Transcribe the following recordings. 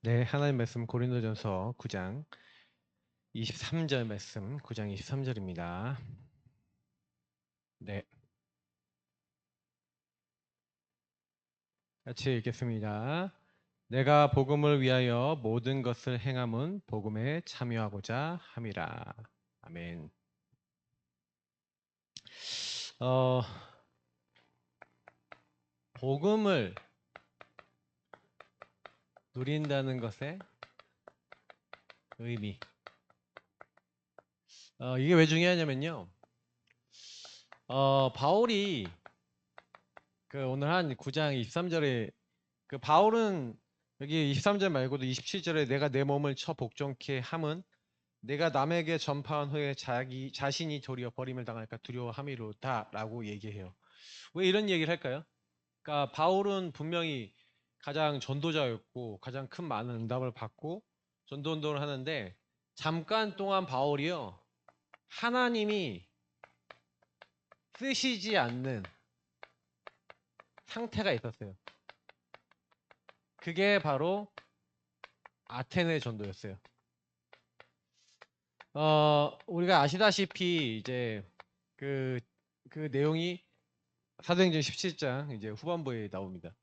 네, 하나님 말씀 고린도전서 9장 23절 말씀, 9장 23절입니다. 네, 같이 읽겠습니다. 내가 복음을 위하여 모든 것을 행함은 복음에 참여하고자 함이라. 아멘. 어, 복음을 누린다는 것의 의미. 이게 왜 중요하냐면요. 바울이 오늘 한 9장 23절에 바울은 여기 23절 말고도 27절에 내가 내 몸을 쳐 복종케 함은 내가 남에게 전파한 후에 자신이 도리어 버림을 당할까 두려워함이로다라고 얘기해요. 왜 이런 얘기를 할까요? 그러니까 바울은 분명히 가장 전도자였고 가장 큰 많은 응답을 받고 전도 운동을 하는데 잠깐 동안 바울이요 하나님이 쓰시지 않는 상태가 있었어요. 그게 바로 아테네 전도였어요. 우리가 아시다시피 이제 그, 그 내용이 사도행전 17장 이제 후반부에 나옵니다.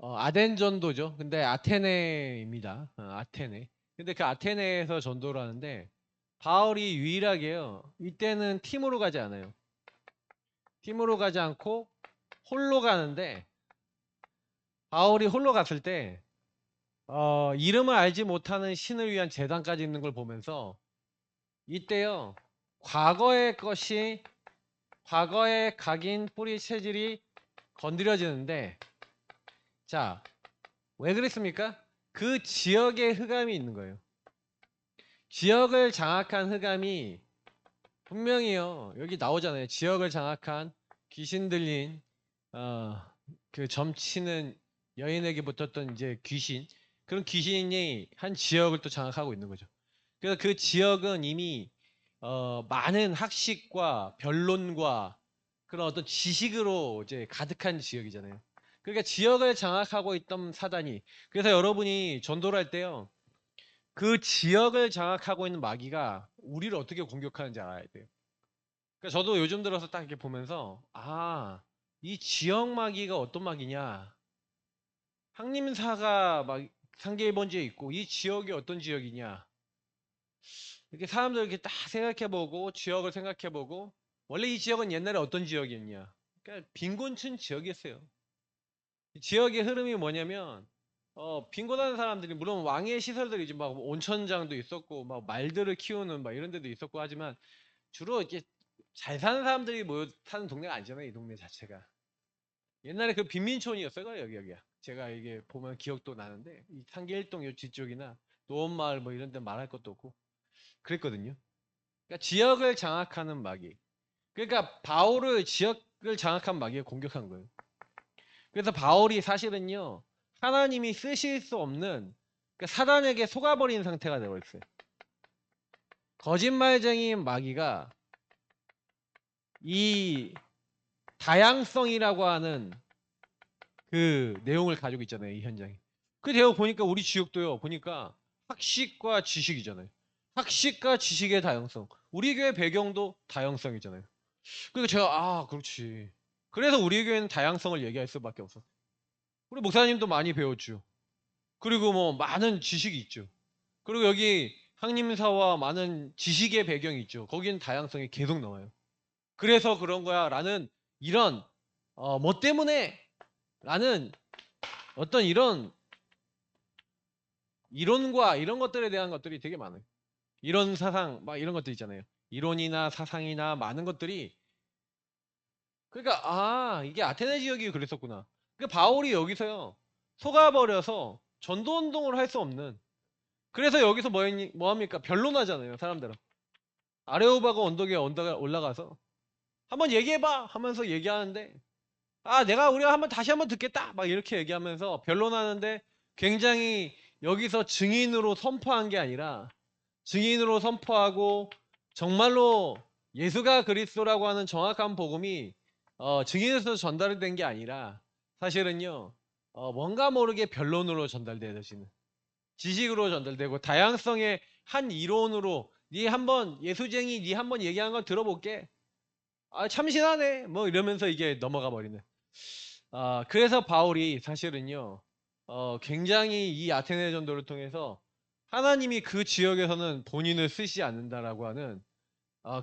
아덴 전도죠. 근데 아테네입니다. 아테네. 근데 그 아테네에서 전도를 하는데 바울이 유일하게요. 이때는 팀으로 가지 않아요. 팀으로 가지 않고 홀로 가는데 바울이 홀로 갔을 때 이름을 알지 못하는 신을 위한 제단까지 있는 걸 보면서 이때요. 과거의 각인 뿌리 체질이 건드려지는데 자, 왜 그랬습니까? 그 지역에 흑암이 있는 거예요. 지역을 장악한 흑암이 분명히요. 여기 나오잖아요. 지역을 장악한 귀신 들린 그 점치는 여인에게 붙었던 이제 귀신. 그런 귀신이 한 지역을 또 장악하고 있는 거죠. 그래서 그 지역은 이미 많은 학식과 변론과 그런 어떤 지식으로 이제 가득한 지역이잖아요. 그러니까 지역을 장악하고 있던 사단이 그래서 여러분이 전도를 할 때요. 그 지역을 장악하고 있는 마귀가 우리를 어떻게 공격하는지 알아야 돼요. 그러니까 저도 요즘 들어서 딱 이렇게 보면서 이 지역 마귀가 어떤 마귀냐? 항림사가 막 상계일본지에 있고 이 지역이 어떤 지역이냐? 이렇게 사람들 이렇게 딱 생각해보고 지역을 생각해보고 원래 이 지역은 옛날에 어떤 지역이었냐? 그러니까 빈곤층 지역이었어요. 지역의 흐름이 뭐냐면 빈곤한 사람들이 물론 왕의 시설들이 이제 막 온천장도 있었고 막 말들을 키우는 막 이런 데도 있었고 하지만 주로 이렇게 잘 사는 사람들이 모여 사는 동네가 아니잖아요. 이 동네 자체가. 옛날에 그 빈민촌이었어요. 여기야. 제가 이게 보면 기억도 나는데 이 상계일동 요 뒤쪽이나 노원마을 뭐 이런 데 말할 것도 없고 그랬거든요. 그러니까 지역을 장악하는 마귀. 그러니까 바울을 지역을 장악한 마귀가 공격한 거예요. 그래서 바울이 사실은요 하나님이 쓰실 수 없는 그러니까 사단에게 속아버린 상태가 되어 있어요. 거짓말쟁이인 마귀가 이 다양성이라고 하는 그 내용을 가지고 있잖아요. 이 현장에. 그 내용 보니까 우리 지역도요. 보니까 학식과 지식이잖아요. 학식과 지식의 다양성. 우리 교회 배경도 다양성이잖아요. 그러니까 제가 그렇지. 그래서 우리 교회는 다양성을 얘기할 수밖에 없어. 우리 목사님도 많이 배웠죠. 그리고 뭐 많은 지식이 있죠. 그리고 여기 항림사와 많은 지식의 배경이 있죠. 거기는 다양성이 계속 나와요. 그래서 그런 거야 라는 이런 뭐 때문에 라는 어떤 이런 이론과 이런 것들에 대한 것들이 되게 많아요. 이론 사상 막 이런 것들 있잖아요. 이론이나 사상이나 많은 것들이 그러니까 이게 아테네 지역이 그랬었구나. 그 바울이 여기서요 속아버려서 전도 운동을 할 수 없는 그래서 여기서 뭐 합니까? 변론하잖아요 사람들은. 아레오바가 언덕에 올라가서 한번 얘기해봐 하면서 얘기하는데 우리가 다시 한번 듣겠다 막 이렇게 얘기하면서 변론하는데 굉장히 여기서 증인으로 선포한 게 아니라 증인으로 선포하고 정말로 예수가 그리스도라고 하는 정확한 복음이 증인에서 전달된 게 아니라 사실은요 뭔가 모르게 변론으로 전달되어지는 지식으로 전달되고 다양성의 한 이론으로 니 한번 예수쟁이 니 한번 얘기한 건 들어볼게. 아 참신하네. 뭐 이러면서 이게 넘어가 버리는. 그래서 바울이 사실은요. 굉장히 이 아테네 전도를 통해서 하나님이 그 지역에서는 본인을 쓰시지 않는다라고 하는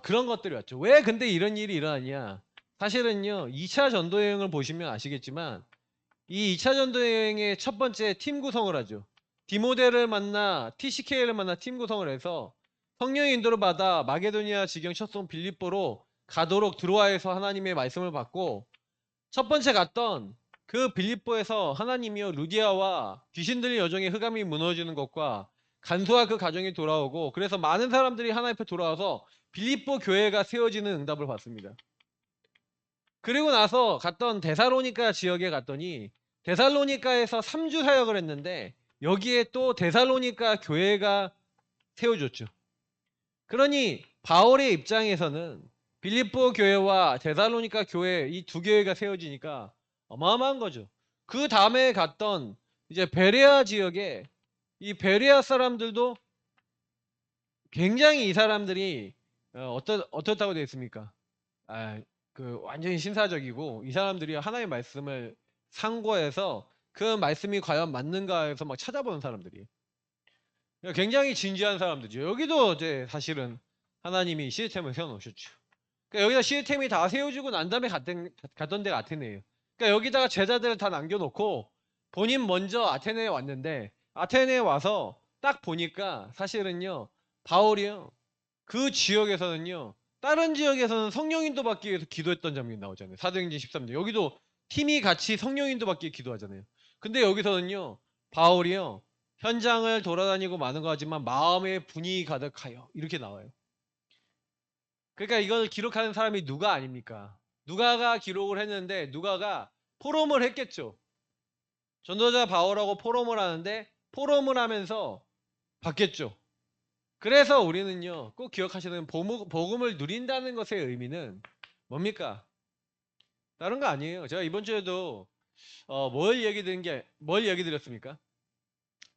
그런 것들이 왔죠. 왜 근데 이런 일이 일어나냐? 사실은요. 2차 전도 여행을 보시면 아시겠지만 이 2차 전도 여행의 첫 번째 팀 구성을 하죠. 디모데를 만나 TCK를 만나 팀 구성을 해서 성령의 인도를 받아 마게도니아 지경 첫송 빌립보로 가도록 드로아에서 하나님의 말씀을 받고 첫 번째 갔던 그 빌립보에서 하나님이요 루디아와 귀신 들린 여종의 흑암이 무너지는 것과 간수와 그 가정이 돌아오고 그래서 많은 사람들이 하나님 앞에 돌아와서 빌립보 교회가 세워지는 응답을 받습니다. 그리고 나서 갔던 데살로니가 지역에 갔더니 데살로니가에서 3주 사역을 했는데 여기에 또 데살로니가 교회가 세워졌죠. 그러니 바울의 입장에서는 빌립보 교회와 데살로니가 교회 이 두 교회가 세워지니까 어마어마한 거죠. 그 다음에 갔던 이제 베레아 지역에 이 베레아 사람들도 굉장히 이 사람들이 어떻다고 되어 있습니까? 그 완전히 신사적이고 이 사람들이 하나님의 말씀을 상고해서 그 말씀이 과연 맞는가 해서 막 찾아보는 사람들이 굉장히 진지한 사람들이죠. 여기도 이제 사실은 하나님이 시스템을 세워놓으셨죠. 그러니까 여기다 시스템이 다 세워지고 난 다음에 갔던 데가 아테네예요. 그러니까 여기다가 제자들을 다 남겨놓고 본인 먼저 아테네에 왔는데 아테네에 와서 딱 보니까 사실은요 바울이요 그 지역에서는요 다른 지역에서는 성령인도 받기 위해서 기도했던 장면이 나오잖아요. 사도행전 13장 여기도 팀이 같이 성령인도 받기 위해 기도하잖아요. 근데 여기서는요 바울이요 현장을 돌아다니고 많은 거 하지만 마음에 분이 가득하여 이렇게 나와요. 그러니까 이걸 기록하는 사람이 누가 아닙니까? 누가가 기록을 했는데 누가가 포럼을 했겠죠. 전도자 바울하고 포럼을 하는데 포럼을 하면서 받겠죠. 그래서 우리는요 꼭 기억하시는 복음을 누린다는 것의 의미는 뭡니까? 다른 거 아니에요. 제가 이번 주에도 뭘 얘기 드렸습니까?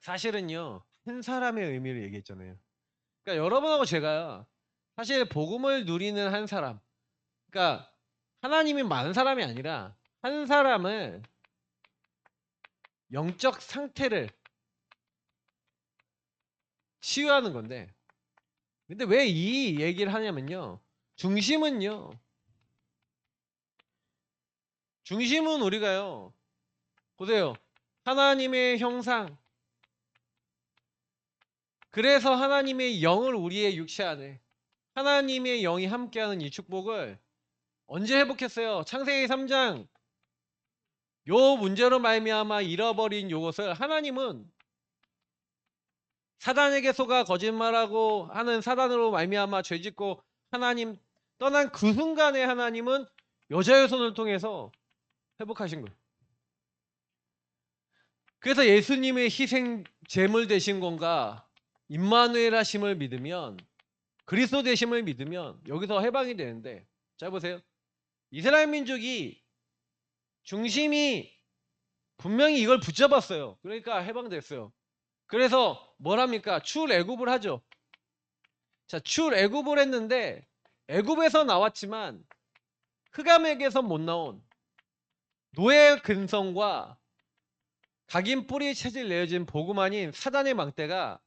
사실은요 한 사람의 의미를 얘기했잖아요. 그러니까 여러분하고 제가 사실 복음을 누리는 한 사람, 그러니까 하나님이 많은 사람이 아니라 한 사람을 영적 상태를 치유하는 건데, 근데 왜 이 얘기를 하냐면요, 중심은 우리가요, 보세요, 하나님의 형상, 그래서 하나님의 영을 우리의 육체 안에, 하나님의 영이 함께하는 이 축복을 언제 회복했어요? 창세기 3장 요 문제로 말미암아 잃어버린 요것을 하나님은 사단에게 속아 거짓말하고 하는 사단으로 말미암아 죄짓고 하나님 떠난 그 순간에 하나님은 여자의 손을 통해서 회복하신 거예요. 그래서 예수님의 희생 제물 되신 건가 임마누엘 하심을 믿으면 그리스도 되심을 믿으면 여기서 해방이 되는데, 자 보세요. 이스라엘 민족이 중심이 분명히 이걸 붙잡았어요. 그러니까 해방됐어요. 그래서 뭐랍니까? 출애굽을 하죠. 자, 출애굽을 했는데 애굽에서 나왔지만 흑암에게서 못 나온 노예 근성과 각인 뿌리 체질 내어진 복음 아닌 사단의 망대가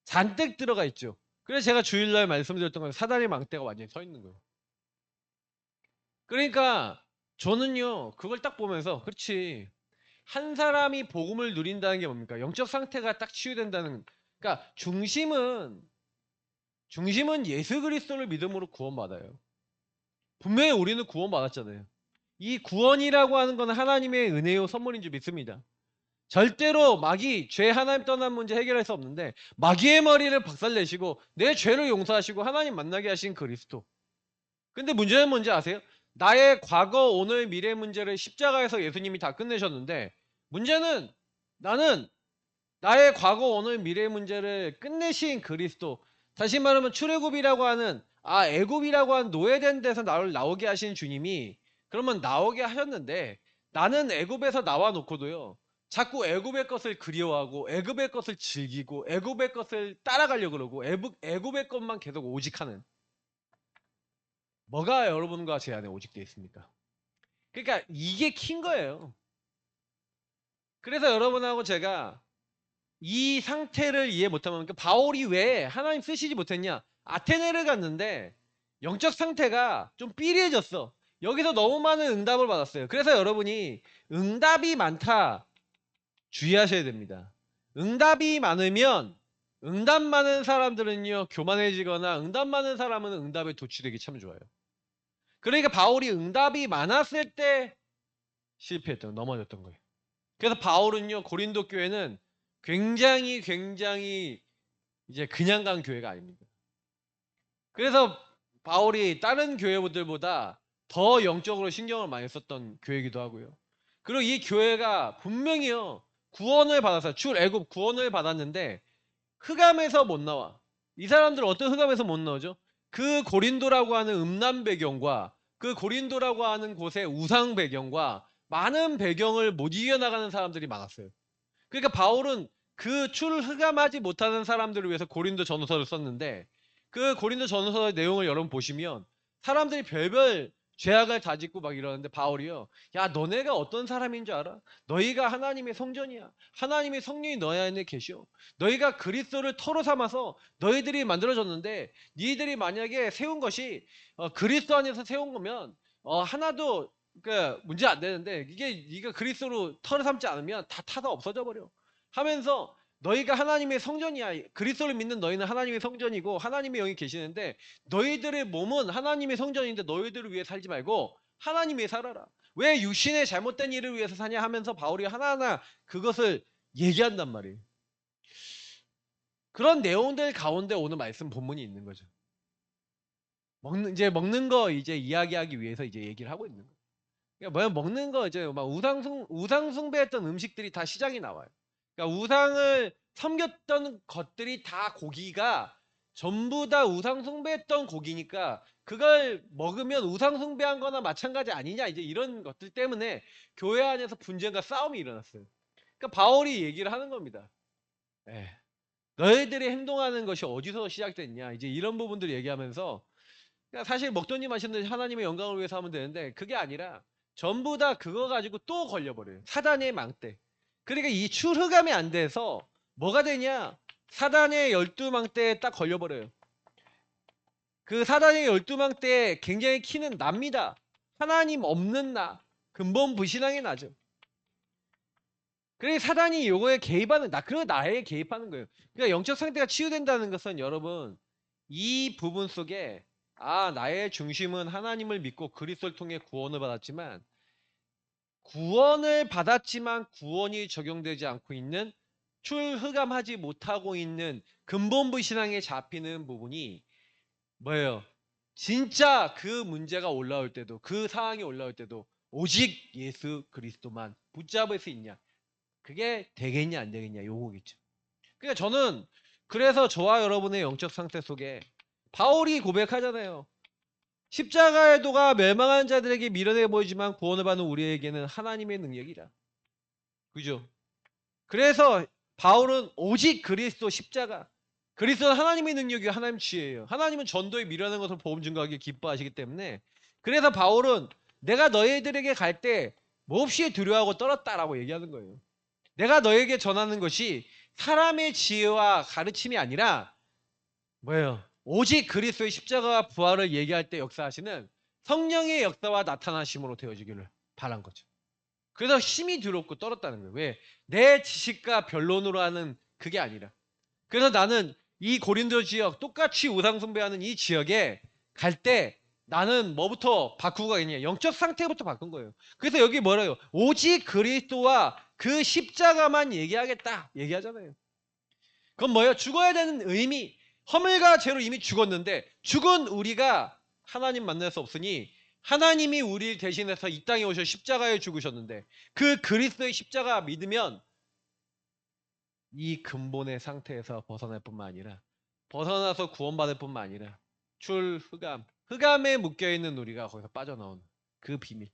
잔뜩 들어가 있죠. 그래서 제가 주일날 말씀드렸던 건 사단의 망대가 완전히 서 있는 거예요. 그러니까 저는요 그걸 딱 보면서 그렇지, 한 사람이 복음을 누린다는 게 뭡니까? 영적 상태가 딱 치유된다는, 그러니까 중심은 예수 그리스도를 믿음으로 구원받아요. 분명히 우리는 구원받았잖아요. 이 구원이라고 하는 건 하나님의 은혜요 선물인 줄 믿습니다. 절대로 마귀, 죄 하나님 떠난 문제 해결할 수 없는데 마귀의 머리를 박살내시고 내 죄를 용서하시고 하나님 만나게 하신 그리스도. 근데 문제는 뭔지 아세요? 나의 과거, 오늘, 미래 문제를 십자가에서 예수님이 다 끝내셨는데 문제는 나는 나의 과거, 오늘, 미래 문제를 끝내신 그리스도, 다시 말하면 출애굽이라고 하는 애굽이라고 하는 노예된 데서 나를 나오게 하신 주님이 그러면 나오게 하셨는데 나는 애굽에서 나와 놓고도요 자꾸 애굽의 것을 그리워하고 애굽의 것을 즐기고 애굽의 것을 따라가려고 그러고 애굽의 것만 계속 오직하는, 뭐가 여러분과 제 안에 오직되어 있습니까? 그러니까 이게 킨 거예요. 그래서 여러분하고 제가 이 상태를 이해 못하면, 그러니까 바울이 왜 하나님 쓰시지 못했냐? 아테네를 갔는데 영적 상태가 좀 삐리해졌어. 여기서 너무 많은 응답을 받았어요. 그래서 여러분이 응답이 많다 주의하셔야 됩니다. 응답이 많으면, 응답 많은 사람들은요 교만해지거나, 응답 많은 사람은 응답에 도취되기 참 좋아요. 그러니까 바울이 응답이 많았을 때 실패했던, 넘어졌던 거예요. 그래서 바울은요 고린도 교회는 굉장히 이제 그냥 간 교회가 아닙니다. 그래서 바울이 다른 교회들보다 더 영적으로 신경을 많이 썼던 교회이기도 하고요. 그리고 이 교회가 분명히요 구원을 받아서, 출애굽 구원을 받았는데 흑암에서 못 나와. 이 사람들 어떤 흑암에서 못 나오죠? 그 고린도라고 하는 음란 배경과 그 고린도라고 하는 곳의 우상 배경과 많은 배경을 못 이겨나가는 사람들이 많았어요. 그러니까 바울은 그 출흑암하지 못하는 사람들을 위해서 고린도 전서를 썼는데, 그 고린도 전서의 내용을 여러분 보시면 사람들이 별별 죄악을 다 짓고 막 이러는데 바울이요, 야 너네가 어떤 사람인 줄 알아? 너희가 하나님의 성전이야. 하나님의 성령이 너희 안에 계셔. 너희가 그리스도를 터로 삼아서 너희들이 만들어졌는데, 니들이 만약에 세운 것이 그리스도 안에서 세운 거면 하나도 그 문제 안 되는데, 이게 네가 그리스도로 털을 삼지 않으면 다 타다 없어져 버려 하면서, 너희가 하나님의 성전이야. 그리스도를 믿는 너희는 하나님의 성전이고 하나님의 영이 계시는데, 너희들의 몸은 하나님의 성전인데 너희들을 위해 살지 말고 하나님 위해 살아라. 왜 육신의 잘못된 일을 위해서 사냐 하면서 바울이 하나하나 그것을 얘기한단 말이에요. 그런 내용들 가운데 오늘 말씀 본문이 있는 거죠. 먹는 거 이제 이야기하기 위해서 이제 얘기를 하고 있는 거예요. 그러니까 뭐야, 먹는 거 이제 막 우상 숭배했던 음식들이 다 시장에 나와요. 그러니까 우상을 섬겼던 것들이 다, 고기가 전부 다 우상 숭배했던 고기니까 그걸 먹으면 우상 숭배한 거나 마찬가지 아니냐, 이제 이런 것들 때문에 교회 안에서 분쟁과 싸움이 일어났어요. 그러니까 바울이 얘기를 하는 겁니다. 예. 너희들이 행동하는 것이 어디서 시작됐냐, 이제 이런 부분들 얘기하면서, 그러니까 사실 먹던지 마셨는지 하나님의 영광을 위해서 하면 되는데 그게 아니라 전부 다 그거 가지고 또 걸려버려요. 사단의 망대. 그러니까 이 출흑함이 안 돼서 뭐가 되냐? 사단의 12망대에 딱 걸려버려요. 그 사단의 12망대에 굉장히 키는 납니다. 하나님 없는 나. 근본 불신앙의 나죠. 그래서 사단이 요거에 개입하는, 그리고 나에 개입하는 거예요. 그러니까 영적 상태가 치유된다는 것은 여러분, 이 부분 속에 나의 중심은 하나님을 믿고 그리스도를 통해 구원을 받았지만 구원이 적용되지 않고 있는, 출흑암하지 못하고 있는 근본부 신앙에 잡히는 부분이 뭐예요? 진짜 그 문제가 올라올 때도, 그 상황이 올라올 때도 오직 예수 그리스도만 붙잡을 수 있냐, 그게 되겠냐 안 되겠냐, 요거겠죠. 그러니까 저는, 그래서 저와 여러분의 영적 상태 속에 바울이 고백하잖아요. 십자가의 도가 멸망한 자들에게 미련해 보이지만 구원을 받는 우리에게는 하나님의 능력이라. 그죠? 그래서 바울은 오직 그리스도 십자가, 그리스도는 하나님의 능력이고 하나님 지혜예요. 하나님은 전도에 미련한 것을 복음 증거하기 기뻐하시기 때문에, 그래서 바울은 내가 너희들에게 갈 때 몹시 두려워하고 떨었다라고 얘기하는 거예요. 내가 너에게 전하는 것이 사람의 지혜와 가르침이 아니라 뭐예요? 오직 그리스도의 십자가와 부활을 얘기할 때 역사하시는 성령의 역사와 나타나심으로 되어지기를 바란 거죠. 그래서 힘이 두렵고 떨었다는 거예요. 왜? 내 지식과 변론으로 하는 그게 아니라. 그래서 나는 이 고린도 지역, 똑같이 우상 숭배하는 이 지역에 갈 때 나는 뭐부터 바꾸고 가겠냐? 영적 상태부터 바꾼 거예요. 그래서 여기 뭐래요? 오직 그리스도와 그 십자가만 얘기하겠다 얘기하잖아요. 그건 뭐예요? 죽어야 되는 의미. 허물과 죄로 이미 죽었는데 죽은 우리가 하나님 만날 수 없으니 하나님이 우리를 대신해서 이 땅에 오셔 십자가에 죽으셨는데, 그 그리스도의 십자가 믿으면 이 근본의 상태에서 벗어날 뿐만 아니라, 벗어나서 구원받을 뿐만 아니라 흑암에 묶여있는 우리가 거기서 빠져나오는 그 비밀.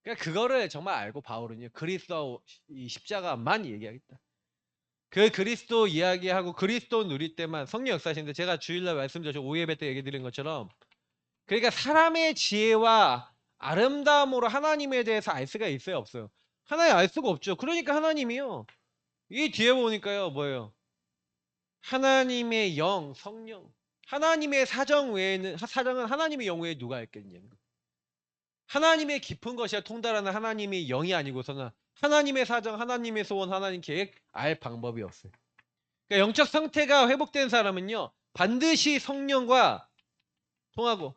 그러니까 그거를 정말 알고 바울은요. 그리스도 이 십자가만 얘기하겠다. 그 그리스도 이야기하고 그리스도 누릴 때만 성령 역사하시는데 제가 주일날 말씀드렸죠. 오예배 때 얘기 드린 것처럼 그러니까 사람의 지혜와 아름다움으로 하나님에 대해서 알 수가 있어요, 없어요? 하나님 알 수가 없죠. 그러니까 하나님이요. 이 뒤에 보니까요, 뭐예요? 하나님의 영, 성령. 하나님의 사정 외에는, 사정은 하나님의 영 외에 누가 알겠냐는 거. 하나님의 깊은 것이야 통달하는 하나님의 영이 아니고서는 하나님의 사정, 하나님의 소원, 하나님 계획 알 방법이 없어요. 그러니까 영적 상태가 회복된 사람은요, 반드시 성령과 통하고,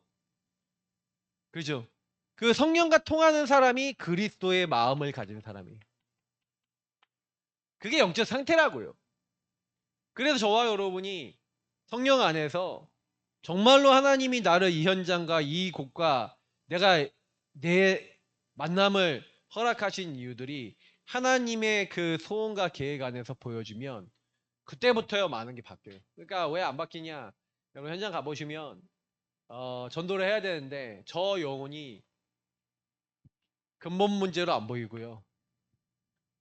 그죠? 그 성령과 통하는 사람이 그리스도의 마음을 가진 사람이에요. 그게 영적 상태라고요. 그래서 저와 여러분이 성령 안에서 정말로 하나님이 나를 이 현장과 이 곳과 내가 내 만남을 허락하신 이유들이 하나님의 그 소원과 계획 안에서 보여주면 그때부터요 많은 게 바뀌어요. 그러니까 왜 안 바뀌냐? 여러분 현장 가보시면 전도를 해야 되는데 저 영혼이 근본 문제로 안 보이고요.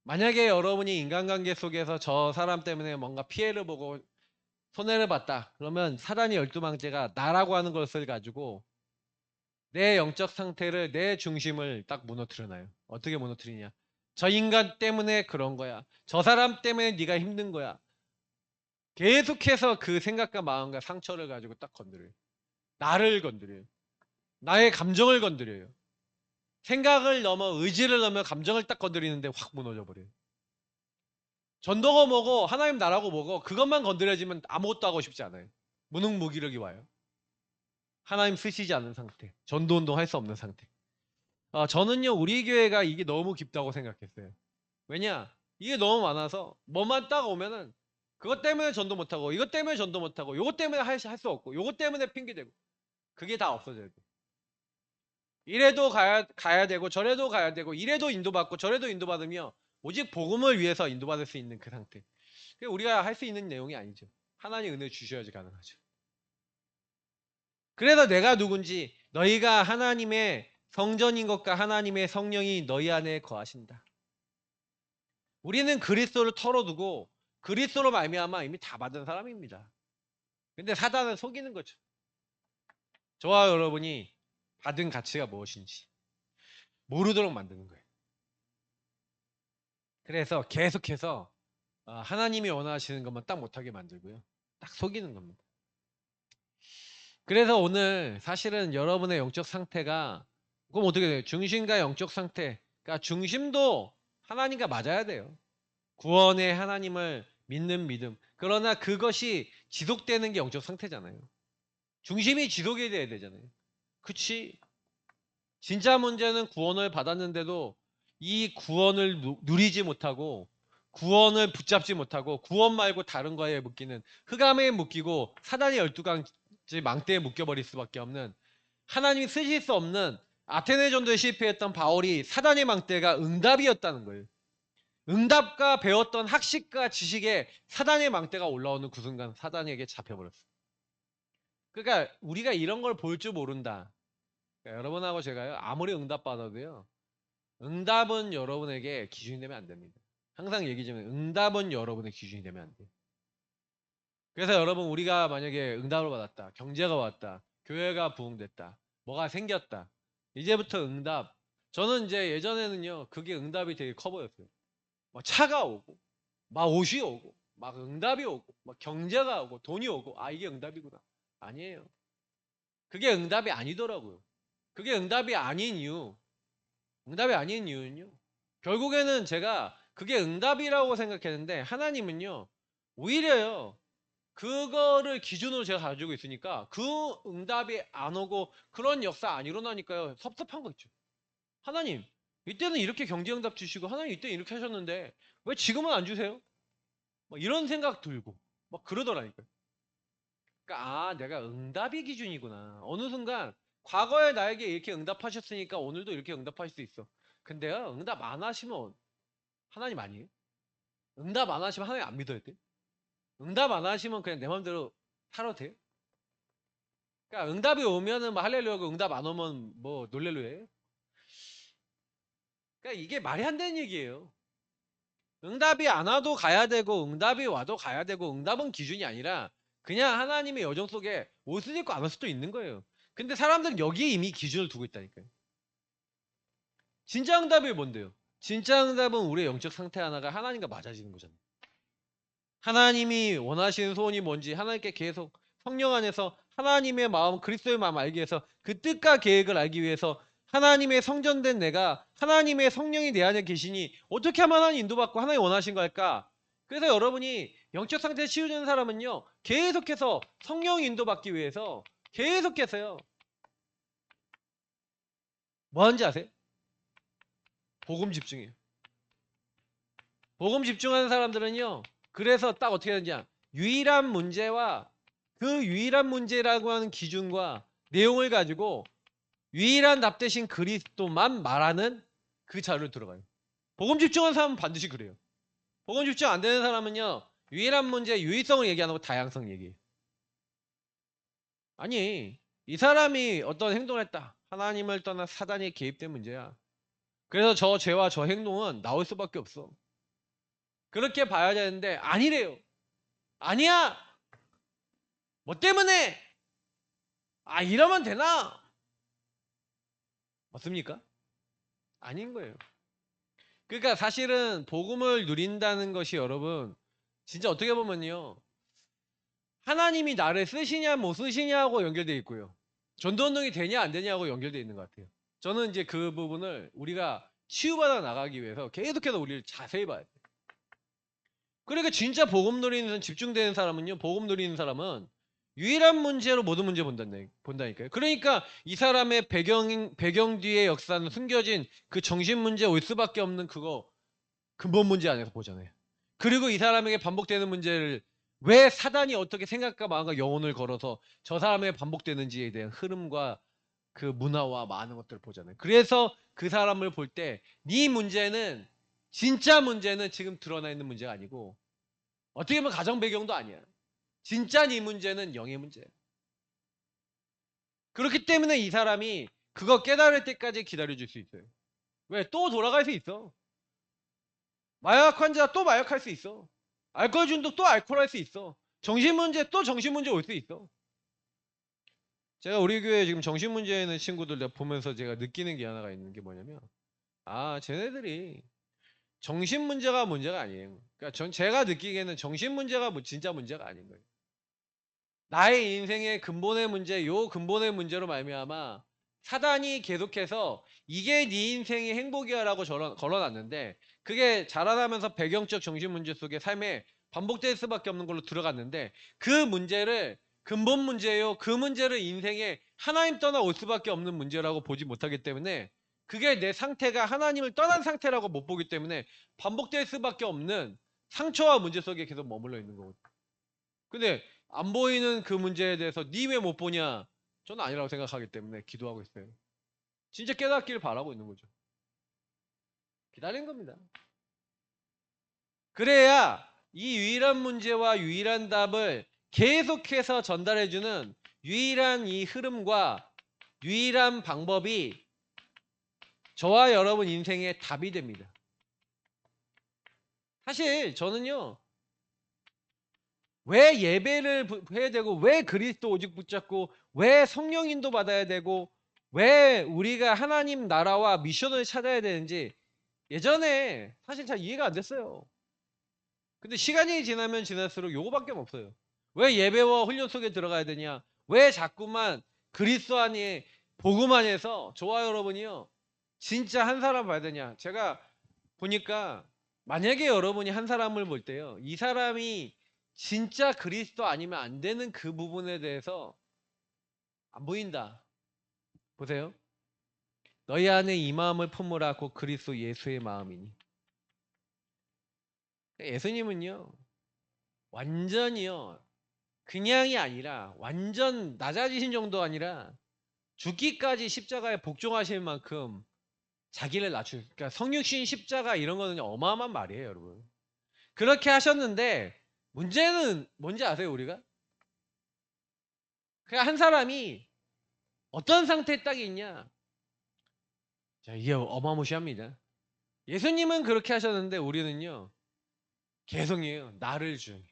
만약에 여러분이 인간관계 속에서 저 사람 때문에 뭔가 피해를 보고 손해를 봤다. 그러면 사단이 12망째가 나라고 하는 것을 가지고 내 영적 상태를 내 중심을 딱 무너뜨려놔요. 어떻게 무너뜨리냐? 저 인간 때문에 그런 거야. 저 사람 때문에 네가 힘든 거야. 계속해서 그 생각과 마음과 상처를 가지고 딱 건드려요. 나를 건드려요. 나의 감정을 건드려요. 생각을 넘어 의지를 넘어 감정을 딱 건드리는데 확 무너져 버려요. 전도가 뭐고 하나님 나라고 뭐고 그것만 건드려지면 아무것도 하고 싶지 않아요. 무능무기력이 와요. 하나님 쓰시지 않은 상태. 전도운동 할 수 없는 상태. 저는요 우리 교회가 이게 너무 깊다고 생각했어요. 왜냐? 이게 너무 많아서 뭐만 딱 오면은 그것 때문에 전도 못하고 이것 때문에 전도 못하고 요것 때문에 할 수 없고 요것 때문에 핑계대고 그게 다 없어져야 돼. 이래도 가야 되고 저래도 가야 되고 이래도 인도받고 저래도 인도받으며 오직 복음을 위해서 인도받을 수 있는 그 상태. 그게 우리가 할 수 있는 내용이 아니죠. 하나님 은혜 주셔야지 가능하죠. 그래서 내가 누군지 너희가 하나님의 성전인 것과 하나님의 성령이 너희 안에 거하신다. 우리는 그리스도를 털어두고 그리스도로 말미암아 이미 다 받은 사람입니다. 근데 사단을 속이는 거죠. 저와 여러분이 받은 가치가 무엇인지 모르도록 만드는 거예요. 그래서 계속해서 하나님이 원하시는 것만 딱 못하게 만들고요. 딱 속이는 겁니다. 그래서 오늘 사실은 여러분의 영적 상태가 그럼 어떻게 돼요? 중심과 영적 상태. 그러니까 중심도 하나님과 맞아야 돼요. 구원의 하나님을 믿는 믿음. 그러나 그것이 지속되는 게 영적 상태잖아요. 중심이 지속이 돼야 되잖아요. 그치? 진짜 문제는 구원을 받았는데도 이 구원을 누리지 못하고 구원을 붙잡지 못하고 구원 말고 다른 거에 묶이는 흑암에 묶이고 사단의 12가지 망대에 묶여버릴 수밖에 없는 하나님이 쓰실 수 없는 아테네 전도에 실패했던 바울이 사단의 망대가 응답이었다는 거예요. 응답과 배웠던 학식과 지식에 사단의 망대가 올라오는 그 순간 사단에게 잡혀버렸어요. 그러니까 우리가 이런 걸 볼 줄 모른다. 그러니까 여러분하고 제가요 아무리 응답받아도요 응답은 여러분에게 기준이 되면 안 됩니다. 항상 얘기지만 응답은 여러분의 기준이 되면 안 돼요. 그래서 여러분 우리가 만약에 응답을 받았다. 경제가 왔다. 교회가 부흥됐다. 뭐가 생겼다. 이제부터 응답. 저는 이제 예전에는요 그게 응답이 되게 커 보였어요. 막 차가 오고 막 옷이 오고 막 응답이 오고 막 경제가 오고 돈이 오고 아 이게 응답이구나. 아니에요. 그게 응답이 아니더라고요. 그게 응답이 아닌 이유는요. 결국에는 제가 그게 응답이라고 생각했는데 하나님은요. 오히려요. 그거를 기준으로 제가 가지고 있으니까 그 응답이 안 오고 그런 역사 안 일어나니까요. 섭섭한 거 있죠. 하나님 이때는 이렇게 경제 응답 주시고 하나님 이때 이렇게 하셨는데 왜 지금은 안 주세요? 막 이런 생각 들고 막 그러더라니까요. 그러니까 내가 응답이 기준이구나. 어느 순간 과거에 나에게 이렇게 응답하셨으니까 오늘도 이렇게 응답하실 수 있어. 근데요 응답 안 하시면 하나님 아니에요? 응답 안 하시면 하나님 안 믿어야 돼? 응답 안 하시면 그냥 내 마음대로 살아도 돼요? 그러니까 응답이 오면은 뭐 할렐루야고 응답 안 오면 뭐 놀렐루야예요? 그러니까 이게 말이 안 되는 얘기예요. 응답이 안 와도 가야 되고 응답이 와도 가야 되고 응답은 기준이 아니라 그냥 하나님의 여정 속에 올 수도 있고 안 올 수도 있는 거예요. 근데 사람들은 여기에 이미 기준을 두고 있다니까요. 진짜 응답이 뭔데요? 진짜 응답은 우리의 영적 상태 하나가 하나님과 맞아지는 거잖아요. 하나님이 원하시는 소원이 뭔지 하나님께 계속 성령 안에서 하나님의 마음, 그리스도의 마음 알기 위해서 그 뜻과 계획을 알기 위해서 하나님의 성전된 내가 하나님의 성령이 내 안에 계시니 어떻게 하면 하나님 인도받고 하나님 원하신 걸까? 그래서 여러분이 영적 상태에 치유되는 사람은요 계속해서 성령 인도받기 위해서 계속해서요 뭐 하는지 아세요? 복음 집중해요. 복음 집중하는 사람들은요 그래서 딱 어떻게 되느냐 유일한 문제와 그 유일한 문제라고 하는 기준과 내용을 가지고 유일한 답 대신 그리스도만 말하는 그 자료를 들어가요. 복음 집중하는 사람은 반드시 그래요. 복음 집중 안 되는 사람은요 유일한 문제 유일성을 얘기 안 하고 다양성 얘기해요. 아니 이 사람이 어떤 행동을 했다. 하나님을 떠나 사단이 개입된 문제야. 그래서 저 죄와 저 행동은 나올 수밖에 없어. 그렇게 봐야 되는데 아니래요. 아니야. 뭐 때문에? 아 이러면 되나? 맞습니까? 아닌 거예요. 그러니까 사실은 복음을 누린다는 것이 여러분 진짜 어떻게 보면요. 하나님이 나를 쓰시냐 못 쓰시냐하고 연결되어 있고요. 전도운동이 되냐 안 되냐하고 연결되어 있는 것 같아요. 저는 이제 그 부분을 우리가 치유받아 나가기 위해서 계속해서 우리를 자세히 봐야 돼요. 그러니까 진짜 복음 누리는 집중되는 사람은요. 복음 누리는 사람은 유일한 문제로 모든 문제 본다니까요. 그러니까 이 사람의 배경 뒤에 역사는 숨겨진 그 정신 문제 올 수밖에 없는 그거 근본 문제 안에서 보잖아요. 그리고 이 사람에게 반복되는 문제를 왜 사단이 어떻게 생각과 마음과 영혼을 걸어서 저 사람에게 반복되는지에 대한 흐름과 그 문화와 많은 것들을 보잖아요. 그래서 그 사람을 볼 때 네 문제는 진짜 문제는 지금 드러나 있는 문제가 아니고 어떻게 보면 가정 배경도 아니야. 진짜 네 문제는 영의 문제야. 그렇기 때문에 이 사람이 그거 깨달을 때까지 기다려줄 수 있어요. 왜? 또 돌아갈 수 있어. 마약 환자 또 마약할 수 있어. 알코올 중독 또 알코올 할 수 있어. 정신 문제 또 정신 문제 올 수 있어. 제가 우리 교회 지금 정신 문제 있는 친구들 보면서 제가 느끼는 게 하나가 있는 게 뭐냐면 아 쟤네들이 정신 문제가 문제가 아니에요. 그러니까 제가 느끼기에는 정신 문제가 진짜 문제가 아닌 거예요. 나의 인생의 근본의 문제, 요 근본의 문제로 말미암아 사단이 계속해서 이게 네 인생의 행복이야라고 걸어놨는데 그게 자라나면서 배경적 정신 문제 속에 삶에 반복될 수밖에 없는 걸로 들어갔는데 그 문제를 근본 문제예요. 그 문제를 인생에 하나님 떠나 올 수밖에 없는 문제라고 보지 못하기 때문에 그게 내 상태가 하나님을 떠난 상태라고 못 보기 때문에 반복될 수밖에 없는 상처와 문제 속에 계속 머물러 있는 거거든요. 근데 안 보이는 그 문제에 대해서 니 왜 못 보냐? 저는 아니라고 생각하기 때문에 기도하고 있어요. 진짜 깨닫기를 바라고 있는 거죠. 기다린 겁니다. 그래야 이 유일한 문제와 유일한 답을 계속해서 전달해주는 유일한 이 흐름과 유일한 방법이 저와 여러분 인생의 답이 됩니다. 사실 저는요. 왜 예배를 해야 되고 왜 그리스도 오직 붙잡고 왜 성령 인도 받아야 되고 왜 우리가 하나님 나라와 미션을 찾아야 되는지 예전에 사실 잘 이해가 안 됐어요. 근데 시간이 지나면 지날수록 요거밖에 없어요. 왜 예배와 훈련 속에 들어가야 되냐? 왜 자꾸만 그리스도 안에 복음 안에서 저와 여러분이요. 진짜 한 사람 봐야 되냐? 제가 보니까 만약에 여러분이 한 사람을 볼 때요. 이 사람이 진짜 그리스도 아니면 안 되는 그 부분에 대해서 안 보인다. 보세요. 너희 안에 이 마음을 품으라 곧 그리스도 예수의 마음이니. 예수님은요. 완전히요. 그냥이 아니라 완전 낮아지신 정도 아니라 죽기까지 십자가에 복종하실 만큼 자기를 그러니까 성육신 십자가 이런 거는 어마어마한 말이에요, 여러분. 그렇게 하셨는데 문제는 뭔지 아세요, 우리가? 그냥 한 사람이 어떤 상태에 딱 있냐? 자, 이게 어마무시합니다. 예수님은 그렇게 하셨는데 우리는요 개성이에요. 나를 주장해.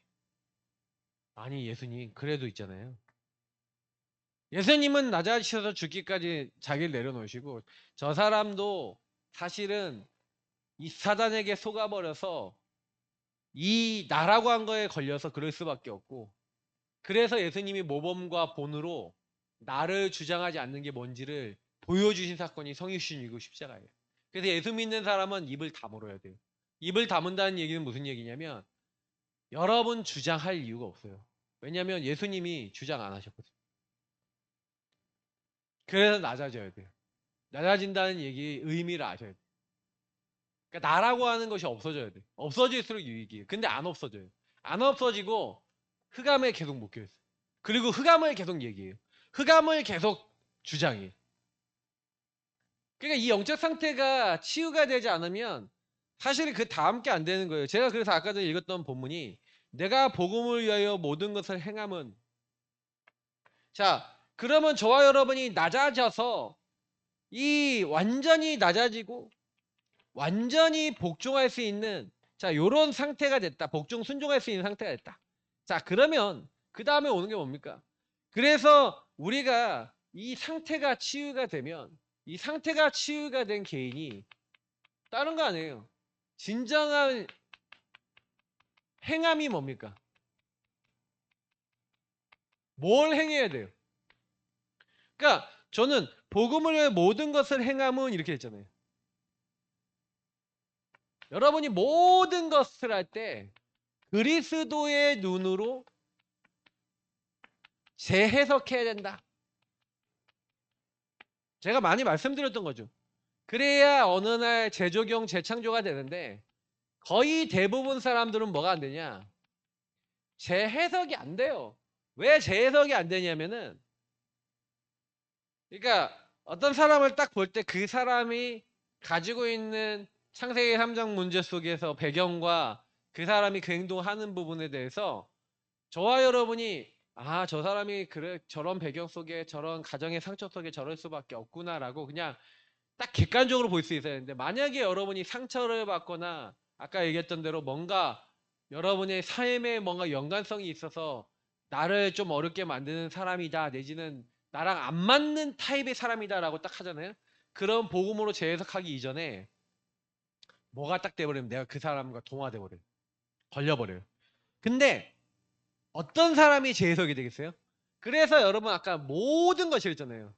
아니 예수님 그래도 있잖아요. 예수님은 낮아지셔서 죽기까지 자기를 내려놓으시고 저 사람도 사실은 이 사단에게 속아버려서 이 나라고 한 거에 걸려서 그럴 수밖에 없고 그래서 예수님이 모범과 본으로 나를 주장하지 않는 게 뭔지를 보여주신 사건이 성육신이고 십자가예요. 그래서 예수 믿는 사람은 입을 다물어야 돼요. 입을 다문다는 얘기는 무슨 얘기냐면 여러분 주장할 이유가 없어요. 왜냐하면 예수님이 주장 안 하셨거든요. 그래서 낮아져야 돼요. 낮아진다는 얘기 의미를 아셔야 돼요. 그러니까 나라고 하는 것이 없어져야 돼요. 없어질수록 유익이에요. 근데 안 없어져요. 안 없어지고 흑암에 계속 묶여있어요. 그리고 흑암을 계속 얘기해요. 흑암을 계속 주장해요. 그러니까 이 영적 상태가 치유가 되지 않으면 사실 그 다음 게 안 되는 거예요. 제가 그래서 아까 전에 읽었던 본문이 내가 복음을 위하여 모든 것을 행함은 자 그러면 저와 여러분이 낮아져서 이 완전히 낮아지고 완전히 복종할 수 있는 자 요런 상태가 됐다. 복종 순종할 수 있는 상태가 됐다. 자 그러면 그 다음에 오는 게 뭡니까? 그래서 우리가 이 상태가 치유가 되면 이 상태가 치유가 된 개인이 다른 거 아니에요. 진정한 행함이 뭡니까? 뭘 행해야 돼요? 그러니까 저는 복음을 위해 모든 것을 행함은 이렇게 했잖아요. 여러분이 모든 것을 할 때 그리스도의 눈으로 재해석해야 된다. 제가 많이 말씀드렸던 거죠. 그래야 어느 날 재조경, 재창조가 되는데 거의 대부분 사람들은 뭐가 안 되냐? 재해석이 안 돼요. 왜 재해석이 안 되냐면은 그러니까 어떤 사람을 딱 볼 때 그 사람이 가지고 있는 창세기 3장 문제 속에서 배경과 그 사람이 그 행동하는 부분에 대해서 저와 여러분이 아, 저 사람이 그래 저런 배경 속에 저런 가정의 상처 속에 저럴 수밖에 없구나라고 그냥 딱 객관적으로 볼 수 있어야 되는데 만약에 여러분이 상처를 받거나 아까 얘기했던 대로 뭔가 여러분의 삶에 뭔가 연관성이 있어서 나를 좀 어렵게 만드는 사람이다 내지는 나랑 안 맞는 타입의 사람이다라고 딱 하잖아요. 그런 복음으로 재해석하기 이전에 뭐가 딱 돼버리면 내가 그 사람과 동화돼 버려요. 걸려버려요. 근데 어떤 사람이 재해석이 되겠어요? 그래서 여러분 아까 모든 것이 있잖아요.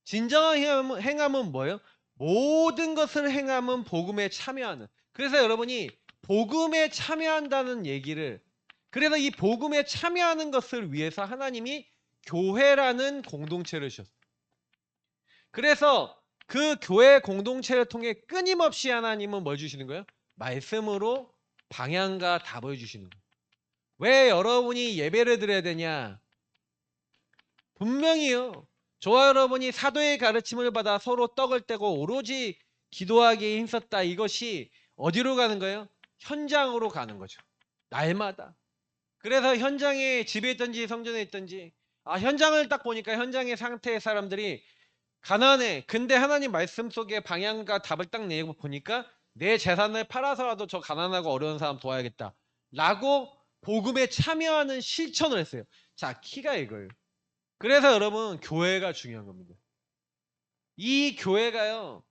진정한 행함은 뭐예요? 모든 것을 행함은 복음에 참여하는. 그래서 여러분이 복음에 참여한다는 얘기를 그래서 이 복음에 참여하는 것을 위해서 하나님이 교회라는 공동체를 주셨어요. 그래서 그 교회 공동체를 통해 끊임없이 하나님은 뭘 주시는 거예요? 말씀으로 방향과 답을 주시는 거예요. 왜 여러분이 예배를 드려야 되냐? 분명히요. 저와 여러분이 사도의 가르침을 받아 서로 떡을 떼고 오로지 기도하기에 힘썼다. 이것이 어디로 가는 거예요? 현장으로 가는 거죠. 날마다. 그래서 현장에 집에 있든지 성전에 있든지 현장을 딱 보니까 현장의 상태의 사람들이 가난해. 근데 하나님 말씀 속에 방향과 답을 딱 내고 보니까 내 재산을 팔아서라도 저 가난하고 어려운 사람 도와야겠다. 라고 복음에 참여하는 실천을 했어요. 자, 키가 이거예요. 그래서 여러분 교회가 중요한 겁니다. 이 교회가요.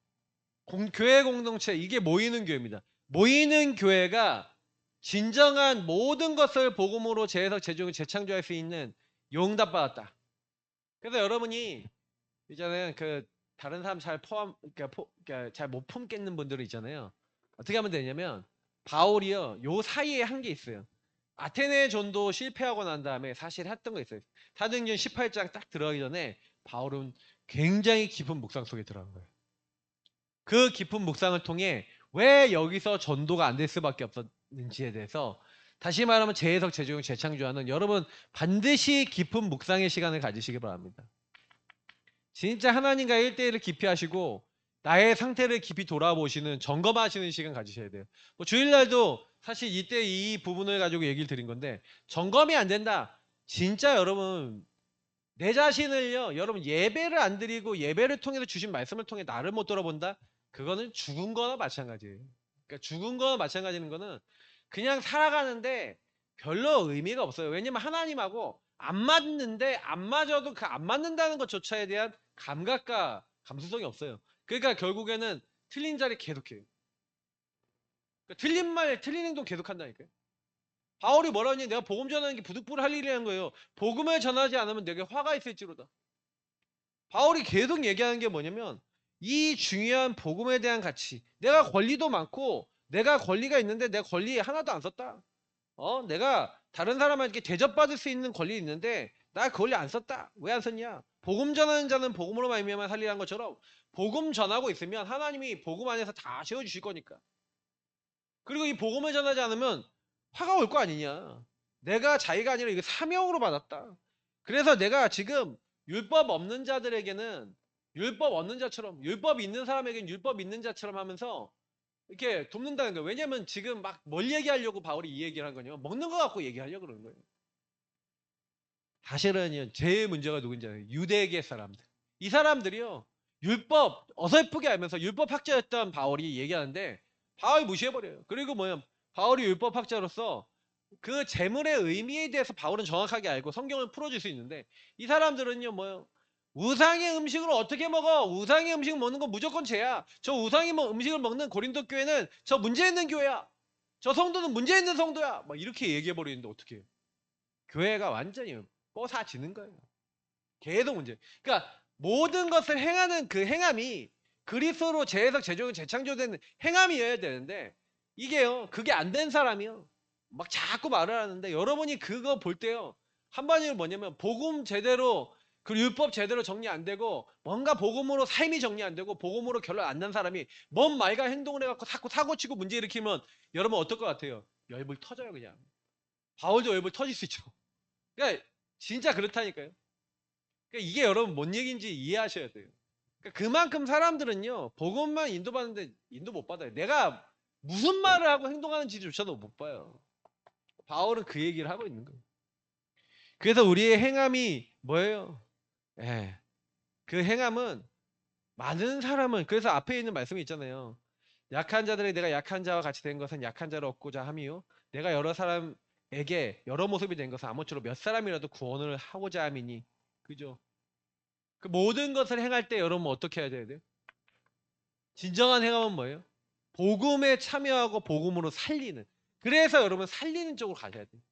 교회 공동체 이게 모이는 교회입니다. 모이는 교회가 진정한 모든 것을 복음으로 재해석, 재조경, 재창조할 수 있는 용답받았다. 그래서 여러분이 있잖아요. 그 다른 사람 잘 그러니까 잘 못 품겠는 분들이 있잖아요. 어떻게 하면 되냐면 바울이요. 요 사이에 한 게 있어요. 아테네 전도 실패하고 난 다음에 사실 했던 거 있어요. 사도행전 18장 딱 들어가기 전에 바울은 굉장히 깊은 묵상 속에 들어간 거예요. 그 깊은 묵상을 통해 왜 여기서 전도가 안 될 수밖에 없었는지에 대해서 다시 말하면 재해석, 재조경, 재창조하는 여러분 반드시 깊은 묵상의 시간을 가지시기 바랍니다. 진짜 하나님과 1대1을 깊이 하시고 나의 상태를 깊이 돌아보시는 점검하시는 시간 가지셔야 돼요. 뭐 주일날도 사실 이때 이 부분을 가지고 얘기를 드린 건데 점검이 안 된다. 진짜 여러분 내 자신을요. 여러분 예배를 안 드리고 예배를 통해서 주신 말씀을 통해 나를 못 돌아본다. 그거는 죽은 거나 마찬가지예요. 그러니까 죽은 거와 마찬가지인 거는 그냥 살아가는데 별로 의미가 없어요. 왜냐면 하나님하고 안 맞는데 안 맞아도 그 안 맞는다는 것조차에 대한 감각과 감수성이 없어요. 그러니까 결국에는 틀린 자리 계속해요. 그러니까 틀린 말, 틀린 행동 계속한다니까요. 바울이 뭐라 하니 내가 복음 전하는 게 부득불 할 일이라는 거예요. 복음을 전하지 않으면 내게 화가 있을지로다. 바울이 계속 얘기하는 게 뭐냐면 이 중요한 복음에 대한 가치. 내가 권리도 많고 내가 권리가 있는데 내가 권리 하나도 안 썼다. 내가 다른 사람에게 대접받을 수 있는 권리 있는데 나 그 권리 안 썼다. 왜 안 썼냐? 복음 전하는 자는 복음으로 말미암아 살리라는 것처럼 복음 전하고 있으면 하나님이 복음 안에서 다 채워주실 거니까. 그리고 이 복음을 전하지 않으면 화가 올 거 아니냐. 내가 자의가 아니라 이게 사명으로 받았다. 그래서 내가 지금 율법 없는 자들에게는 율법 없는 자처럼 율법 있는 사람에게는 율법 있는 자처럼 하면서 이렇게 돕는다는 거예요. 왜냐면 지금 막 뭘 얘기하려고 바울이 이 얘기를 한 거냐. 먹는 거 갖고 얘기하려고 그러는 거예요. 사실은요, 제일 문제가 누군지 알아요? 유대계 사람들. 이 사람들이요, 율법, 어설프게 알면서 율법 학자였던 바울이 얘기하는데, 바울이 무시해버려요. 그리고 뭐냐, 바울이 율법 학자로서 그 재물의 의미에 대해서 바울은 정확하게 알고 성경을 풀어줄 수 있는데, 이 사람들은요, 뭐요, 우상의 음식을 어떻게 먹어? 우상의 음식 먹는 건 무조건 죄야. 저 우상의 음식을 먹는 고린도 교회는 저 문제 있는 교회야. 저 성도는 문제 있는 성도야. 막 이렇게 얘기해버리는데 어떻게 해요? 교회가 완전히 뽀사지는 거예요. 계속 문제. 그러니까 모든 것을 행하는 그 행함이 그리스도로 재해석, 재조용, 재창조된 행함이어야 되는데 이게요. 그게 안 된 사람이요. 막 자꾸 말을 하는데 여러분이 그거 볼 때요. 한마디로 뭐냐면 복음 제대로 그 율법 제대로 정리 안 되고 뭔가 복음으로 삶이 정리 안 되고 복음으로 결론 안 난 사람이 뭔 말과 행동을 해갖고 자꾸 사고치고 문제 일으키면 여러분 어떨 것 같아요? 열불 터져요 그냥. 바울도 열불 터질 수 있죠. 그러니까 진짜 그렇다니까요. 그러니까 이게 여러분 뭔 얘기인지 이해하셔야 돼요. 그러니까 그만큼 사람들은요 복음만 인도받는데 인도 못 받아요. 내가 무슨 말을 하고 행동하는지조차도 못 봐요. 바울은 그 얘기를 하고 있는 거예요. 그래서 우리의 행함이 뭐예요? 예, 그 행함은 많은 사람은 그래서 앞에 있는 말씀이 있잖아요. 약한 자들이 내가 약한 자와 같이 된 것은 약한 자를 얻고자 함이요. 내가 여러 사람에게 여러 모습이 된 것은 아무쪼록 몇 사람이라도 구원을 하고자 함이니. 그죠? 그 모든 것을 행할 때 여러분 어떻게 해야 돼요? 진정한 행함은 뭐예요? 복음에 참여하고 복음으로 살리는. 그래서 여러분 살리는 쪽으로 가셔야 돼요.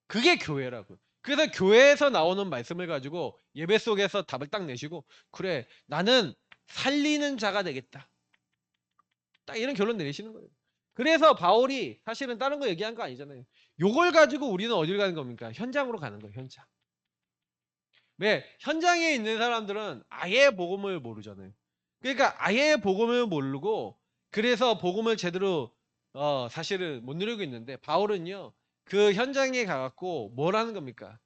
그게 교회라고요. 그래서 교회에서 나오는 말씀을 가지고 예배 속에서 답을 딱 내시고 그래 나는 살리는 자가 되겠다. 딱 이런 결론 내리시는 거예요. 그래서 바울이 사실은 다른 거 얘기한 거 아니잖아요. 요걸 가지고 우리는 어디를 가는 겁니까? 현장으로 가는 거예요. 현장. 왜? 현장에 있는 사람들은 아예 복음을 모르잖아요. 그러니까 아예 복음을 모르고 그래서 복음을 제대로 사실은 못 누리고 있는데 바울은요. 그 현장에 가갖고 뭘 하는 겁니까?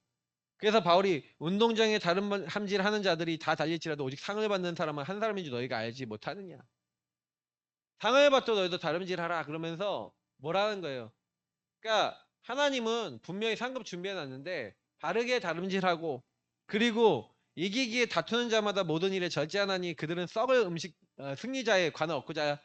그래서 바울이 운동장에 다른 함질 하는 자들이 다 달릴지라도 오직 상을 받는 사람은 한 사람인지 너희가 알지 못하느냐. 상을 받도 너희도 다름질하라 그러면서 뭐라는 거예요. 그러니까 하나님은 분명히 상급 준비해 놨는데 바르게 다름질하고 그리고 이기기에 다투는 자마다 모든 일에 절제하나니 그들은 썩을 음식 승리자의 관을 얻고자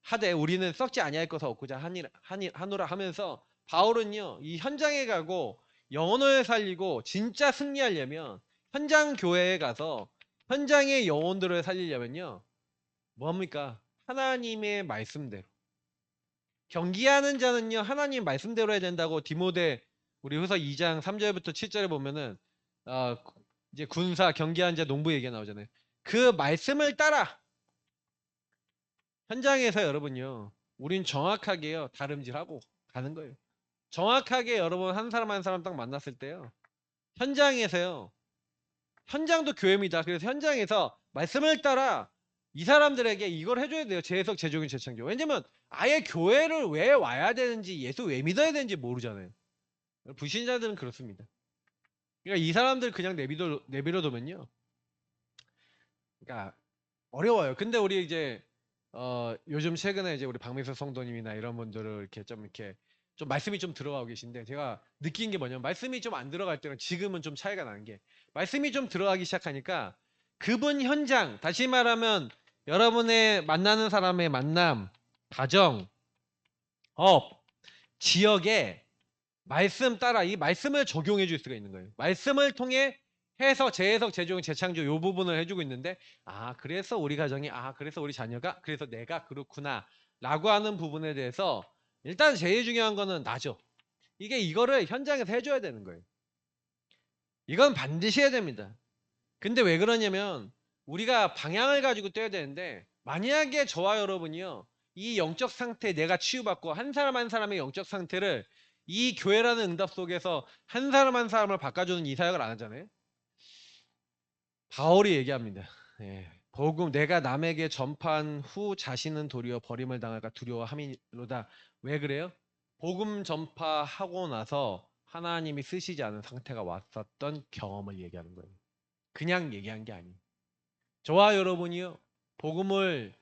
하되 우리는 썩지 아니할 것을 얻고자 하노라 하면서 바울은요 이 현장에 가고 영혼을 살리고 진짜 승리하려면 현장 교회에 가서 현장의 영혼들을 살리려면요 뭡니까? 하나님의 말씀대로 경기하는 자는요 하나님 말씀대로 해야 된다고 디모데 우리 후서 2장 3절부터 7절에 보면은 어, 이제 군사 경기하는 자 농부 얘기가 나오잖아요. 그 말씀을 따라 현장에서 여러분요 우린 정확하게요 다름질하고 가는 거예요. 정확하게 여러분 한 사람 한 사람 딱 만났을 때요 현장에서요 현장도 교회입니다. 그래서 현장에서 말씀을 따라 이 사람들에게 이걸 해줘야 돼요. 재해석, 재종이, 재창조. 왜냐면 아예 교회를 왜 와야 되는지 예수 왜 믿어야 되는지 모르잖아요. 불신자들은 그렇습니다. 그러니까 이 사람들 그냥 내버려두면요. 그러니까 어려워요. 근데 우리 이제 요즘 최근에 이제 우리 박민수 성도님이나 이런 분들을 이렇게 좀 말씀이 좀 들어가고 계신데 제가 느낀 게 뭐냐면 말씀이 좀 안 들어갈 때랑 지금은 좀 차이가 나는 게 말씀이 좀 들어가기 시작하니까 그분 현장 다시 말하면 여러분의 만나는 사람의 만남 가정, 업, 지역에 말씀 따라 이 말씀을 적용해 줄 수가 있는 거예요. 말씀을 통해 해석, 재해석, 재조용, 재창조 요 부분을 해주고 있는데 그래서 우리 가정이 그래서 우리 자녀가 그래서 내가 그렇구나 라고 하는 부분에 대해서 일단 제일 중요한 거는 나죠. 이거를 현장에서 해줘야 되는 거예요. 이건 반드시 해야 됩니다. 근데 왜 그러냐면 우리가 방향을 가지고 떼야 되는데 만약에 저와 여러분이요 이 영적 상태 내가 치유받고 한 사람 한 사람의 영적 상태를 이 교회라는 응답 속에서 한 사람 한 사람을 바꿔주는 이 사역을 안 하잖아요. 바울이 얘기합니다. 예. 복음 내가 남에게 전파한 후 자신은 도리어 버림을 당할까 두려워함이로다. 왜 그래요? 복음 전파하고 나서 하나님이 쓰시지 않은 상태가 왔었던 경험을 얘기하는 거예요. 그냥 얘기한 게 아니에요. 저와 여러분이요 복음을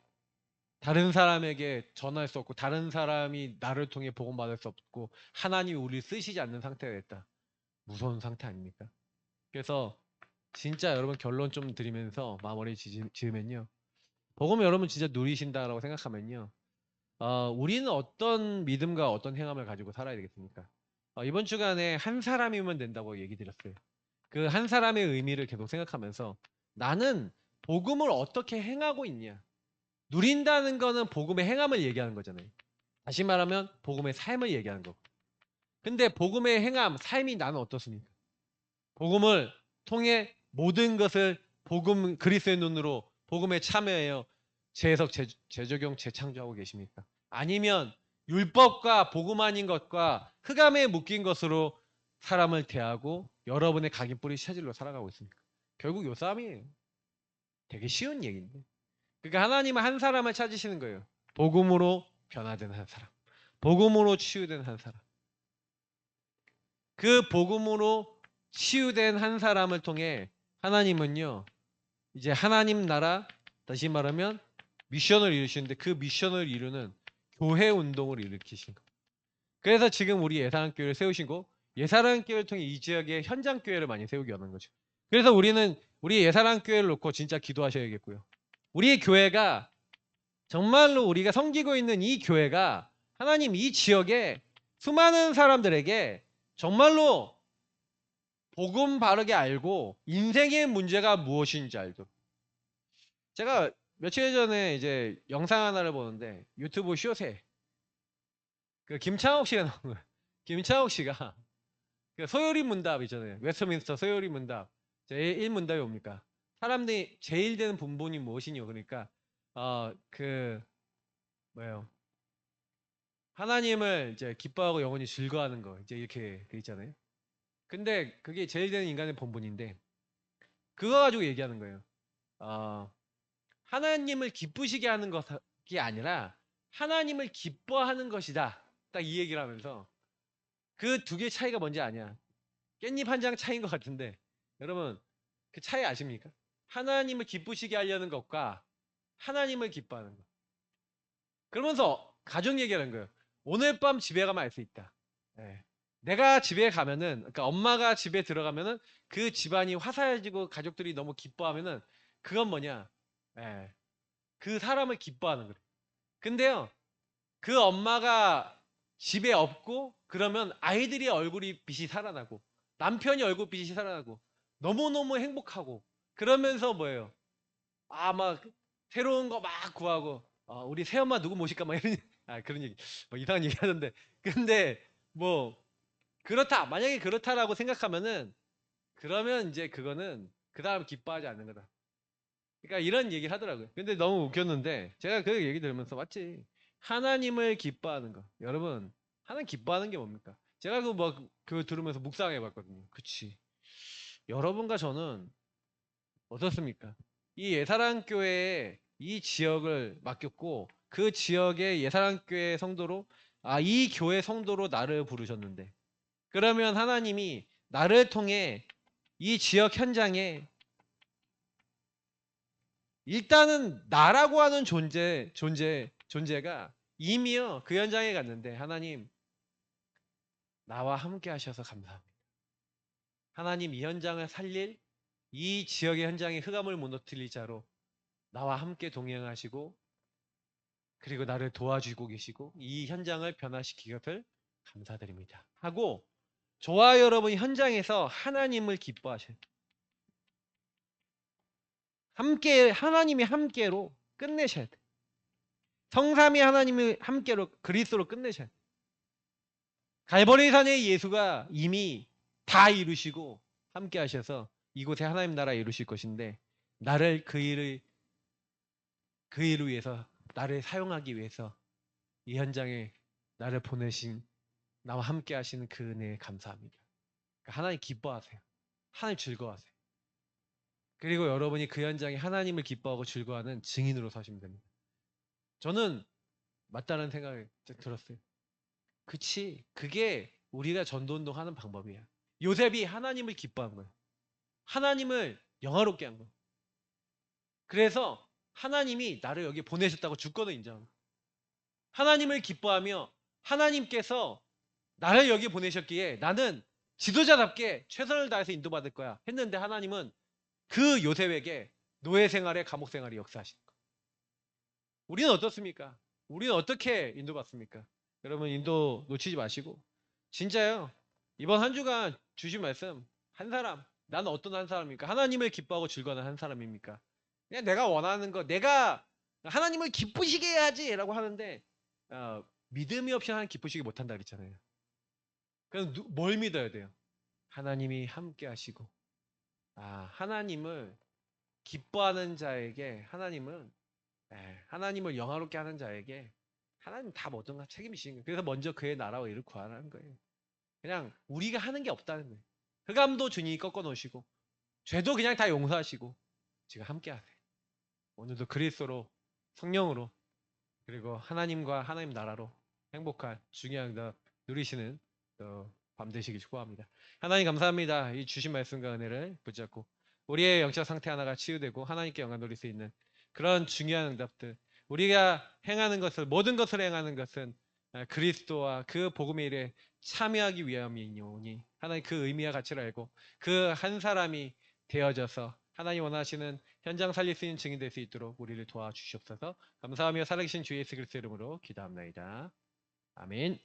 다른 사람에게 전할 수 없고 다른 사람이 나를 통해 복음 받을 수 없고 하나님이 우리를 쓰시지 않는 상태가 됐다. 무서운 상태 아닙니까? 그래서 진짜 여러분 결론 좀 드리면서 마무리 지으면요. 복음 여러분 진짜 누리신다라고 생각하면요. 우리는 어떤 믿음과 어떤 행함을 가지고 살아야 되겠습니까? 이번 주간에 한 사람이면 된다고 얘기 드렸어요. 그 한 사람의 의미를 계속 생각하면서 나는 복음을 어떻게 행하고 있냐. 누린다는 거는 복음의 행함을 얘기하는 거잖아요. 다시 말하면 복음의 삶을 얘기하는 거고. 근데 복음의 행함, 삶이 나는 어떻습니까? 복음을 통해 모든 것을 복음 그리스도의 눈으로 복음에 참여해요. 재해석, 재적용, 재창조하고 계십니까? 아니면 율법과 복음 아닌 것과 흑암에 묶인 것으로 사람을 대하고 여러분의 각인 뿌리 체질로 살아가고 있습니까? 결국 요 싸움이에요. 되게 쉬운 얘기인데. 그러니까 하나님은 한 사람을 찾으시는 거예요. 복음으로 변화된 한 사람. 복음으로 치유된 한 사람. 그 복음으로 치유된 한 사람을 통해 하나님은요. 이제 하나님 나라 다시 말하면 미션을 이루시는데 그 미션을 이루는 교회 운동을 일으키신 거예요. 그래서 지금 우리 예사랑교회를 세우시고 예사랑교회를 통해 이 지역에 현장교회를 많이 세우게 하는 거죠. 그래서 우리는 우리 예사랑교회를 놓고 진짜 기도하셔야겠고요. 우리의 교회가 정말로 우리가 섬기고 있는 이 교회가 하나님 이 지역에 수많은 사람들에게 정말로 복음 바르게 알고 인생의 문제가 무엇인지 알고 제가 며칠 전에 이제 영상 하나를 보는데 유튜브 숏에 그 김창옥 씨가 나온 거예요. 김창옥 씨가 그 소요리 문답 있잖아요. 웨스트민스터 소요리 문답. 제1 문답이 뭡니까? 사람들이 제일 되는 분본이 무엇이냐 그러니까 그 뭐예요? 하나님을 이제 기뻐하고 영원히 즐거워하는 거 이제 이렇게 돼 있잖아요. 근데 그게 제일 되는 인간의 본분인데 그거 가지고 얘기하는 거예요. 어, 하나님을 기쁘시게 하는 것이 아니라 하나님을 기뻐하는 것이다. 딱 이 얘기를 하면서 그 두 개의 차이가 뭔지 아냐? 깻잎 한 장 차이인 것 같은데 여러분 그 차이 아십니까? 하나님을 기쁘시게 하려는 것과 하나님을 기뻐하는 것. 그러면서 가족 얘기하는 거예요. 오늘 밤 집에 가면 알 수 있다. 예. 내가 집에 가면은, 그러니까 엄마가 집에 들어가면은 그 집안이 화사해지고 가족들이 너무 기뻐하면은 그건 뭐냐? 예. 그 사람을 기뻐하는 거예요. 근데요, 그 엄마가 집에 없고 그러면 아이들이 얼굴이 빛이 살아나고 남편이 얼굴빛이 살아나고 너무너무 행복하고 그러면서 뭐예요? 막 새로운 거 막 구하고 우리 새엄마 누구 모실까 막 이런 그런 얘기 뭐 이상한 얘기 하는데 근데 뭐 그렇다 만약에 그렇다라고 생각하면은 그러면 이제 그거는 그 사람 기뻐하지 않는 거다. 그러니까 이런 얘기를 하더라고요. 근데 너무 웃겼는데 제가 그 얘기 들으면서 맞지 하나님을 기뻐하는 거 여러분 하나님 기뻐하는 게 뭡니까? 제가 그 들으면서 묵상해 봤거든요. 그치 여러분과 저는 어떻습니까? 이 예사랑교회에 이 지역을 맡겼고 그 지역의 예사랑교회 성도로 이 교회 성도로 나를 부르셨는데 그러면 하나님이 나를 통해 이 지역 현장에 일단은 나라고 하는 존재가 이미요 그 현장에 갔는데 하나님 나와 함께 하셔서 감사합니다. 하나님 이 현장을 살릴 이 지역의 현장에 흑암을 무너뜨릴 자로 나와 함께 동행하시고 그리고 나를 도와주고 계시고 이 현장을 변화시킨 것을 감사드립니다. 하고 저와 여러분 현장에서 하나님을 기뻐하셔요. 함께 하나님이 함께로 끝내셔야 돼. 성삼위 하나님이 함께로 그리스도로 끝내셔야 돼. 갈보리산의 예수가 이미 다 이루시고 함께 하셔서 이곳에 하나님 나라 이루실 것인데 나를 그 일을 위해서 나를 사용하기 위해서 이 현장에 나를 보내신 나와 함께 하시는 그 은혜에 감사합니다. 그러니까 하나님 기뻐하세요. 하나님 즐거워하세요. 그리고 여러분이 그 현장에 하나님을 기뻐하고 즐거워하는 증인으로 서시면 됩니다. 저는 맞다는 생각이 들었어요. 그치, 그게 우리가 전도운동 하는 방법이야. 요셉이 하나님을 기뻐한 거예요. 하나님을 영화롭게 한 거예요. 그래서 하나님이 나를 여기 보내셨다고 주권을 인정한 거예요. 하나님을 기뻐하며 하나님께서 나를 여기 보내셨기에 나는 지도자답게 최선을 다해서 인도받을 거야 했는데 하나님은 그 요셉에게 노예 생활에 감옥 생활이 역사하시는 거예요. 우리는 어떻습니까? 우리는 어떻게 인도받습니까? 여러분 인도 놓치지 마시고 진짜요. 이번 한 주간 주신 말씀 한 사람 나는 어떤 한 사람입니까? 하나님을 기뻐하고 즐거워하는 한 사람입니까? 그냥 내가 원하는 거 내가 하나님을 기쁘시게 해야지 라고 하는데 믿음이 없이 하나님 기쁘시게 못한다 그랬잖아요. 그럼 뭘 믿어야 돼요? 하나님이 함께 하시고 하나님을 기뻐하는 자에게 하나님을 영화롭게 하는 자에게 하나님 다 모든 걸 책임지시는 거예요. 그래서 먼저 그의 나라와 일을 구하라는 거예요. 그냥 우리가 하는 게 없다는 거예요. 흑암도 주님이 꺾어 놓으시고 죄도 그냥 다 용서하시고 지금 함께 하세요. 오늘도 그리스도로 성령으로 그리고 하나님과 하나님 나라로 행복한 중요한 누리시는 밤 되시길 축복합니다. 하나님 감사합니다. 이 주신 말씀과 은혜를 붙잡고 우리의 영적 상태 하나가 치유되고 하나님께 영광 돌릴 수 있는 그런 중요한 응답들 우리가 행하는 것을 모든 것을 행하는 것은 그리스도와 그 복음의 일에 참여하기 위함이오니 하나님 그 의미와 가치를 알고 그 한 사람이 되어져서 하나님 원하시는 현장 살릴 수 있는 증인 될 수 있도록 우리를 도와주시옵소서. 감사하며 살아계신 주 예수 그리스도 이름으로 기도합나이다. 아멘.